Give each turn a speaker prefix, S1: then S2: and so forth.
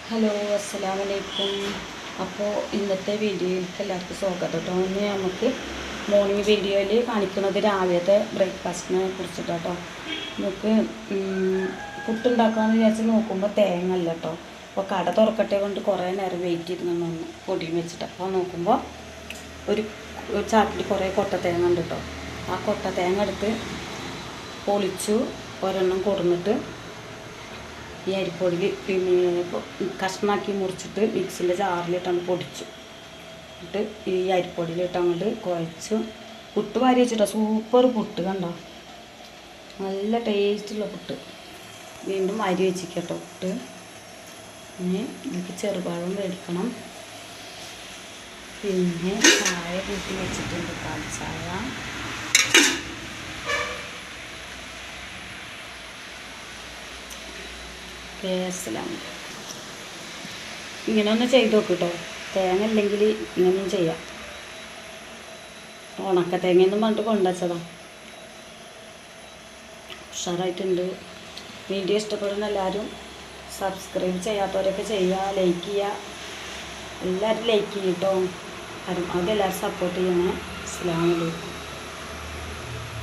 S1: Hello അസ്സലാമലൈക്കും. അപ്പോൾ ഇന്നത്തെ വീഡിയോയിലേക്ക് എല്ലാവർക്കും സ്വാഗതം കേട്ടോ. ഇന്ന് നമുക്ക് മോർണിംഗ് വീഡിയോയിൽ കാണിക്കുന്നത് രാവിലത്തെ ബ്രേക്ക്ഫാസ്റ്റിനെ കുറിച്ചിട്ടാട്ടോ. നമുക്ക് പുട്ടുണ്ടാക്കാമെന്ന് വിചാരിച്ച് നോക്കുമ്പോൾ തേങ്ങ അല്ല കേട്ടോ. അപ്പോൾ കട തുറക്കട്ടെ കൊണ്ട് കുറേ നേരം വെയിറ്റ് ചെയ്ത് നിന്ന് പൊടിയും വെച്ചിട്ട് അപ്പോൾ നോക്കുമ്പോൾ ഒരു ചാക്കിൽ കുറേ കൊട്ട തേങ്ങ ഉണ്ട് കേട്ടോ. ആ കൊട്ട തേങ്ങ എടുത്ത് പൊളിച്ചു ഒരെണ്ണം കൊടുന്നിട്ട് ഈ അരിപ്പൊടിയിൽ പിന്നെ കഷ്ണമാക്കി മുറിച്ചിട്ട് മിക്സിൻ്റെ ജാറിലിട്ടാണ് പൊടിച്ചു. എന്നിട്ട് ഈ അരിപ്പൊടിയിലിട്ട് അങ്ങോട്ട് കുഴച്ചു പുട്ട് വാരി വെച്ചിട്ടോ. സൂപ്പർ പുട്ട് കണ്ടോ, നല്ല ടേസ്റ്റുള്ള പുട്ട്. വീണ്ടും അരി വെച്ചിട്ടോ പുട്ട്. പിന്നെ എനിക്ക് ചെറുപഴം മേടിക്കണം. പിന്നെ ചായ കൂട്ടി വെച്ചിട്ടുണ്ട്, പാൽ ചായ. കേസലാണ്. ഇങ്ങനെ ഒന്ന് ചെയ്ത് നോക്ക് കേട്ടോ. തേങ്ങ ഇല്ലെങ്കിൽ ഇങ്ങനെയും ചെയ്യാം. ഉണക്ക തേങ്ങയെന്നും പറഞ്ഞിട്ട് കൊണ്ടുവച്ചതാ. ഉഷാറായിട്ടുണ്ട്. വീഡിയോ ഇഷ്ടപ്പെടുന്ന എല്ലാവരും സബ്സ്ക്രൈബ് ചെയ്യാത്തവരൊക്കെ ചെയ്യുക, ലൈക്ക് ചെയ്യുക. എല്ലാവരും ലൈക്ക് ചെയ്യും കേട്ടോ. പരമാവധി എല്ലാവരും സപ്പോർട്ട് ചെയ്യണേ. അസ്സലാമു അലൈക്കും.